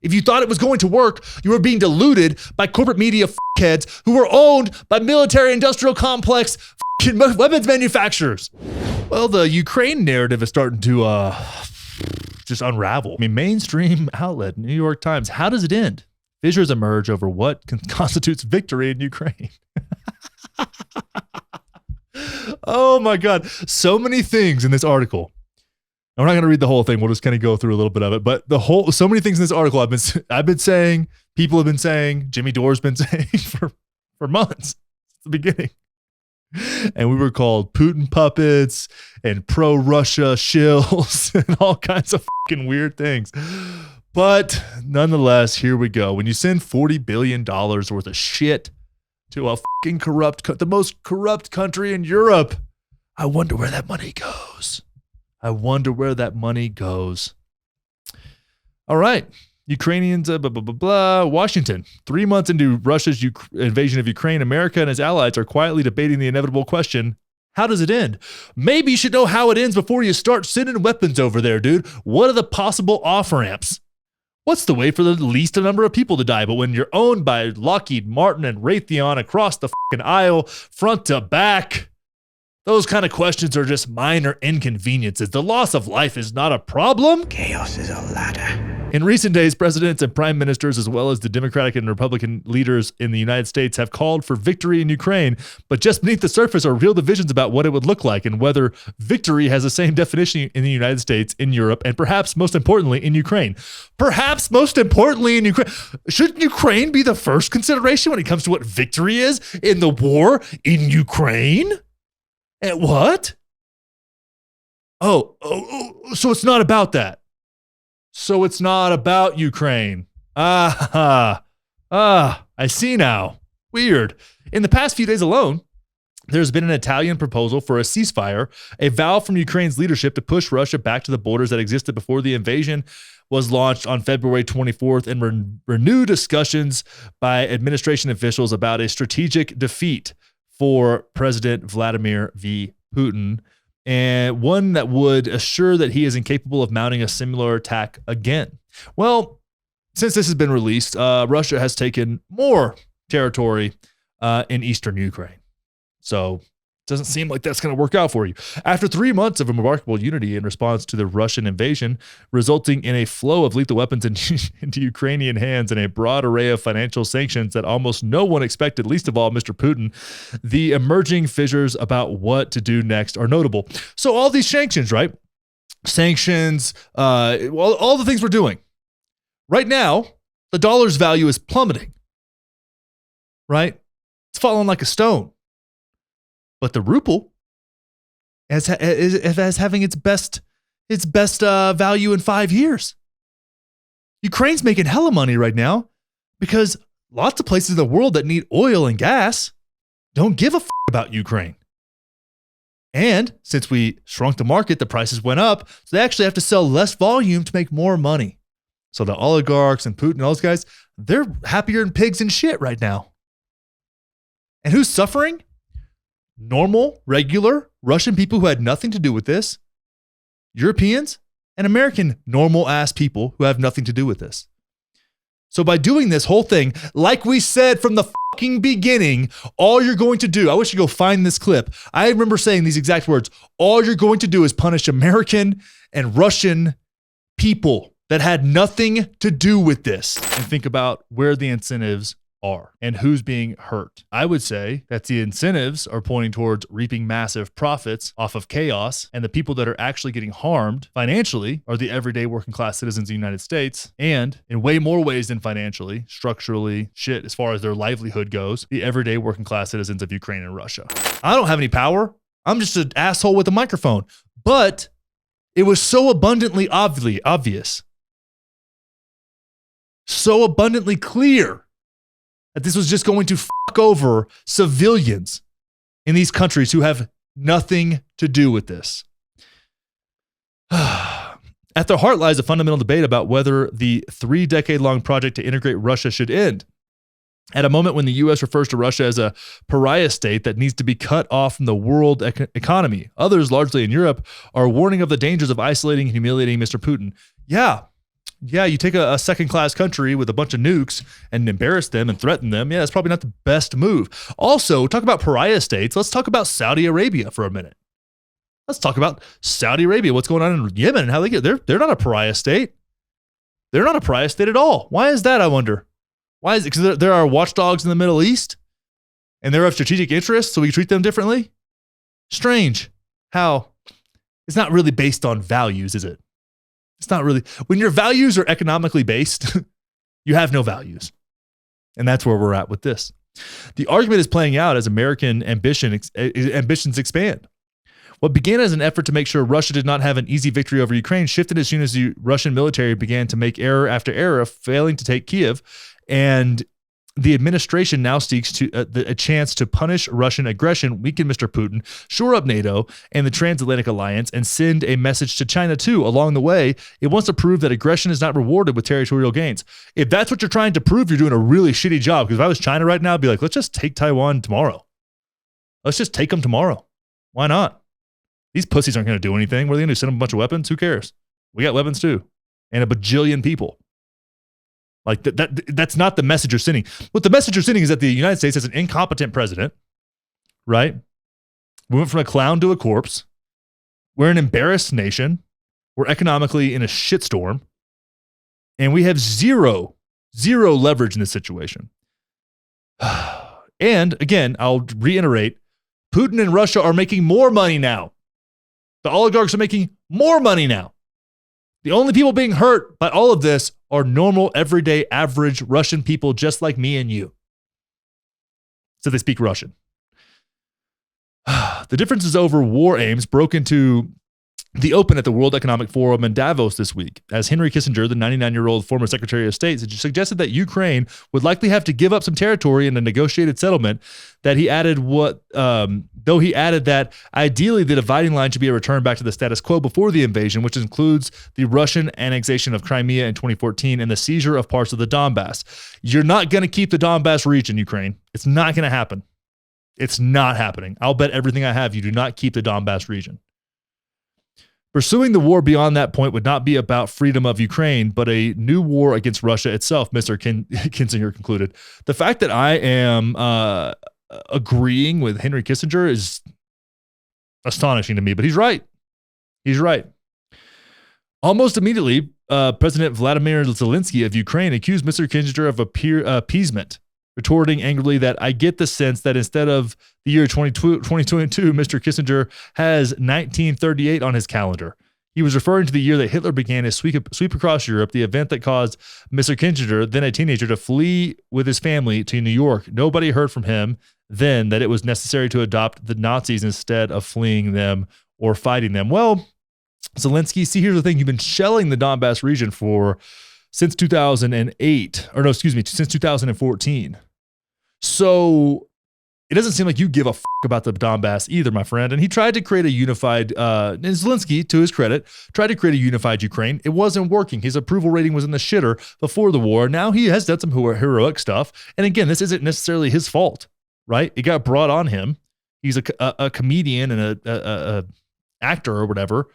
If you thought it was going to work, you were being deluded by corporate media heads who were owned by military industrial complex weapons manufacturers. Well, the Ukraine narrative is starting to just unravel. I mean, mainstream outlet, New York Times, how does it end? Fissures emerge over what constitutes victory in Ukraine. Oh my God. So many things in this article. I'm not going to read the whole thing. We'll just kind of go through a little bit of it. But so many things in this article I've been saying, people have been saying, Jimmy Dore's been saying for months since the beginning. And we were called Putin puppets and pro-Russia shills and all kinds of fucking weird things. But nonetheless, here we go. When you send $40 billion worth of shit to a fucking the most corrupt country in Europe, I wonder where that money goes. All right. Ukrainians, blah, blah, blah, blah. Washington. 3 months into Russia's invasion of Ukraine, America and its allies are quietly debating the inevitable question, how does it end? Maybe you should know how it ends before you start sending weapons over there, dude. What are the possible off-ramps? What's the way for the least number of people to die? But when you're owned by Lockheed Martin and Raytheon across the fucking aisle, front to back, those kind of questions are just minor inconveniences. The loss of life is not a problem. Chaos is a ladder. In recent days, presidents and prime ministers, as well as the Democratic and Republican leaders in the United States, have called for victory in Ukraine. But just beneath the surface are real divisions about what it would look like and whether victory has the same definition in the United States, in Europe, and perhaps most importantly in Ukraine. Shouldn't Ukraine be the first consideration when it comes to what victory is in the war in Ukraine? And what? Oh, so it's not about that. So it's not about Ukraine. I see now. Weird. In the past few days alone, there's been an Italian proposal for a ceasefire, a vow from Ukraine's leadership to push Russia back to the borders that existed before the invasion was launched on February 24th, and renewed discussions by administration officials about a strategic defeat for President Vladimir V. Putin, and one that would assure that he is incapable of mounting a similar attack again. Well, since this has been released, Russia has taken more territory in eastern Ukraine. So it doesn't seem like that's going to work out for you. After 3 months of a remarkable unity in response to the Russian invasion, resulting in a flow of lethal weapons into Ukrainian hands and a broad array of financial sanctions that almost no one expected, least of all Mr. Putin, the emerging fissures about what to do next are notable. So all these sanctions, right? Sanctions, all the things we're doing. Right now, the dollar's value is plummeting, right? It's falling like a stone. But the ruble is having its best value in 5 years. Ukraine's making hella money right now because lots of places in the world that need oil and gas don't give a about Ukraine. And since we shrunk the market, the prices went up, so they actually have to sell less volume to make more money. So the oligarchs and Putin and all those guys, they're happier than pigs and shit right now. And who's suffering? Normal, regular Russian people who had nothing to do with this, Europeans, and American normal ass people who have nothing to do with this. So by doing this whole thing, like we said from the fucking beginning, all you're going to do, I wish you go find this clip. I remember saying these exact words. All you're going to do is punish American and Russian people that had nothing to do with this, and think about where the incentives are and who's being hurt. I would say that the incentives are pointing towards reaping massive profits off of chaos, and the people that are actually getting harmed financially are the everyday working class citizens of the United States, and in way more ways than financially, structurally, shit, as far as their livelihood goes, the everyday working class citizens of Ukraine and Russia. I don't have any power. I'm just an asshole with a microphone. But it was so abundantly obvious, so abundantly clear that this was just going to fuck over civilians in these countries who have nothing to do with this. At their heart lies a fundamental debate about whether the 3-decade-long project to integrate Russia should end. At a moment when the U.S. refers to Russia as a pariah state that needs to be cut off from the world economy, others, largely in Europe, are warning of the dangers of isolating and humiliating Mr. Putin. Yeah, Yeah, you take a second-class country with a bunch of nukes and embarrass them and threaten them. Yeah, it's probably not the best move. Also, talk about pariah states. Let's talk about Saudi Arabia for a minute. Let's talk about Saudi Arabia. What's going on in Yemen and how they get they're not a pariah state. They're not a pariah state at all. Why is that, I wonder? Why is it? Because there are watchdogs in the Middle East and they're of strategic interest, so we treat them differently? Strange. How? It's not really based on values, is it? It's not really. When your values are economically based, you have no values. And that's where we're at with this. The argument is playing out as American ambitions expand. What began as an effort to make sure Russia did not have an easy victory over Ukraine shifted as soon as the Russian military began to make error after error, failing to take Kiev, and the administration now seeks to a chance to punish Russian aggression, weaken Mr. Putin, shore up NATO and the transatlantic alliance, and send a message to China too. Along the way, it wants to prove that aggression is not rewarded with territorial gains. If that's what you're trying to prove, you're doing a really shitty job. Because if I was China right now, I'd be like, let's just take Taiwan tomorrow. Let's just take them tomorrow. Why not? These pussies aren't going to do anything. What are they going to do? Send them a bunch of weapons? Who cares? We got weapons too. And a bajillion people. Like that's not the message you're sending. What the message you're sending is that the United States has an incompetent president, right? We went from a clown to a corpse. We're an embarrassed nation. We're economically in a shitstorm. And we have zero leverage in this situation. And again, I'll reiterate, Putin and Russia are making more money now. The oligarchs are making more money now. The only people being hurt by all of this are normal, everyday, average Russian people just like me and you. So they speak Russian. The differences over war aims broke into the open at the World Economic Forum in Davos this week, as Henry Kissinger, the 99-year-old former Secretary of State, suggested that Ukraine would likely have to give up some territory in a negotiated settlement. That he added though he added that ideally the dividing line should be a return back to the status quo before the invasion, which includes the Russian annexation of Crimea in 2014 and the seizure of parts of the Donbass. You're not going to keep the Donbass region, Ukraine. It's not going to happen. It's not happening. I'll bet everything I have you do not keep the Donbass region. Pursuing the war beyond that point would not be about freedom of Ukraine, but a new war against Russia itself, Mr. Kinzinger concluded. The fact that I am agreeing with Henry Kissinger is astonishing to me, but he's right. He's right. Almost immediately, President Vladimir Zelensky of Ukraine accused Mr. Kissinger of appeasement, retorting angrily that I get the sense that instead of the year 2022, Mr. Kissinger has 1938 on his calendar. He was referring to the year that Hitler began his sweep across Europe, the event that caused Mr. Kissinger, then a teenager, to flee with his family to New York. Nobody heard from him then that it was necessary to adopt the Nazis instead of fleeing them or fighting them. Well, Zelensky, see, here's the thing. You've been shelling the Donbass region since 2014. So it doesn't seem like you give a fuck about the Donbass either, my friend. And he tried to create a unified, and Zelensky, to his credit, tried to create a unified Ukraine. It wasn't working. His approval rating was in the shitter before the war. Now he has done some heroic stuff. And again, this isn't necessarily his fault, right? It got brought on him. He's a comedian and a actor or whatever,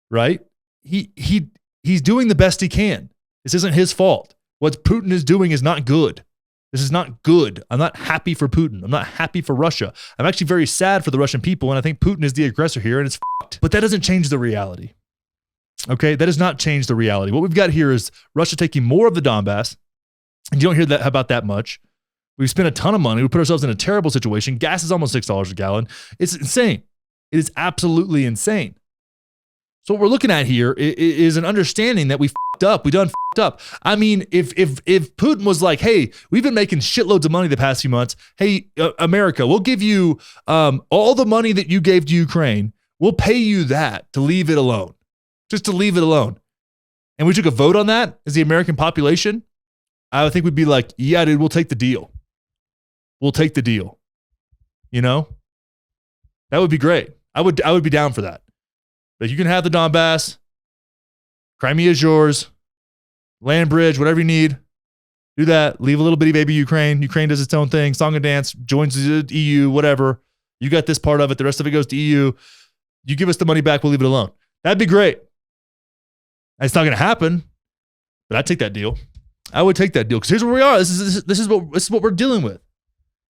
right? He's doing the best he can. This isn't his fault. What Putin is doing is not good. This is not good. I'm not happy for Putin. I'm not happy for Russia. I'm actually very sad for the Russian people, and I think Putin is the aggressor here, and it's fucked. But that doesn't change the reality. Okay? That does not change the reality. What we've got here is Russia taking more of the Donbass, and you don't hear that about that much. We've spent a ton of money. We put ourselves in a terrible situation. Gas is almost $6 a gallon. It's insane. It is absolutely insane. So what we're looking at here is an understanding that we fucked up. We done fucked up. I mean, if Putin was like, hey, we've been making shitloads of money the past few months. Hey, America, we'll give you all the money that you gave to Ukraine. We'll pay you that to leave it alone. Just to leave it alone. And we took a vote on that as the American population. I would think we'd be like, yeah, dude, we'll take the deal. We'll take the deal. You know? That would be great. I would be down for that. But you can have the Donbass. Crimea is yours. Land bridge, whatever you need. Do that. Leave a little bitty baby Ukraine. Ukraine does its own thing. Song and dance. Joins the EU, whatever. You got this part of it. The rest of it goes to EU. You give us the money back. We'll leave it alone. That'd be great. It's not going to happen. But I'd take that deal. I would take that deal because here's where we are. This is what we're dealing with.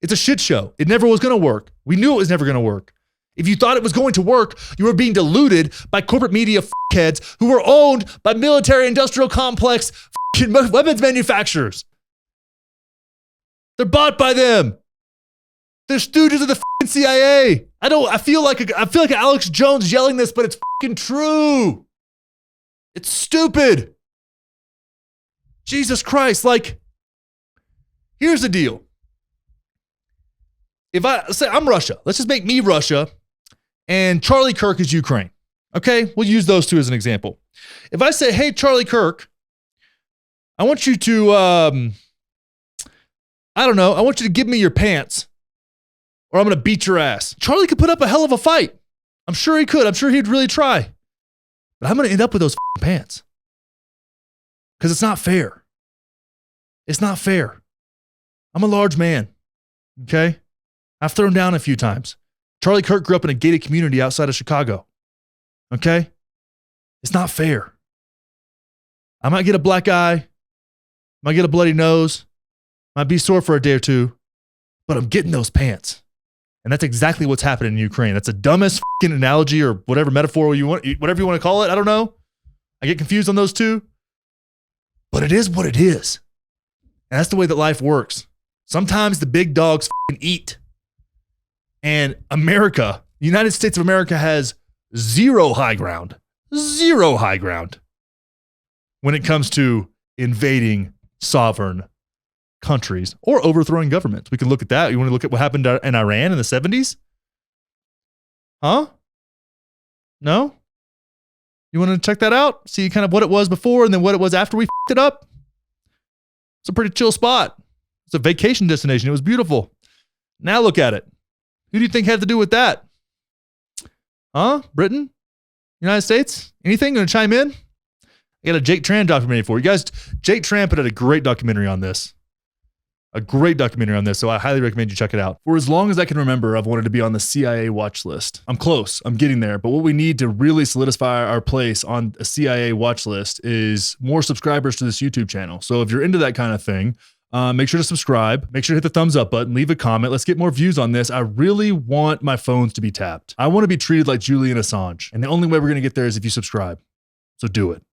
It's a shit show. It never was going to work. We knew it was never going to work. If you thought it was going to work, you were being deluded by corporate media heads who were owned by military industrial complex weapons manufacturers. They're bought by them. They're stooges of the CIA. I feel like Alex Jones yelling this, but it's true. It's stupid. Jesus Christ. Like, here's the deal. If I say I'm Russia, let's just make me Russia and Charlie Kirk is Ukraine. Okay, we'll use those two as an example. If I say, hey, Charlie Kirk, I want you to, I want you to give me your pants or I'm going to beat your ass. Charlie could put up a hell of a fight. I'm sure he could. I'm sure he'd really try. But I'm going to end up with those pants because it's not fair. It's not fair. I'm a large man, okay? I've thrown down a few times. Charlie Kirk grew up in a gated community outside of Chicago. Okay? It's not fair. I might get a black eye. Might get a bloody nose. Might be sore for a day or two. But I'm getting those pants. And that's exactly what's happening in Ukraine. That's the dumbest fucking analogy or whatever metaphor you want, whatever you want to call it. I don't know. I get confused on those two. But it is what it is. And that's the way that life works. Sometimes the big dogs fucking eat. And America, the United States of America has zero high ground when it comes to invading sovereign countries or overthrowing governments. We can look at that. You want to look at what happened in Iran in the 70s? Huh? No? You want to check that out? See kind of what it was before and then what it was after we fucked it up? It's a pretty chill spot. It's a vacation destination. It was beautiful. Now look at it. Who do you think had to do with that? Huh? Britain? United States? Anything? Gonna chime in? I got a Jake Tran documentary for you guys. Jake Tran put out a great documentary on this. So I highly recommend you check it out. For as long as I can remember, I've wanted to be on the CIA watch list. I'm close. I'm getting there. But what we need to really solidify our place on a CIA watch list is more subscribers to this YouTube channel. So if you're into that kind of thing, make sure to subscribe. Make sure to hit the thumbs up button. Leave a comment. Let's get more views on this. I really want my phones to be tapped. I want to be treated like Julian Assange. And the only way we're going to get there is if you subscribe. So do it.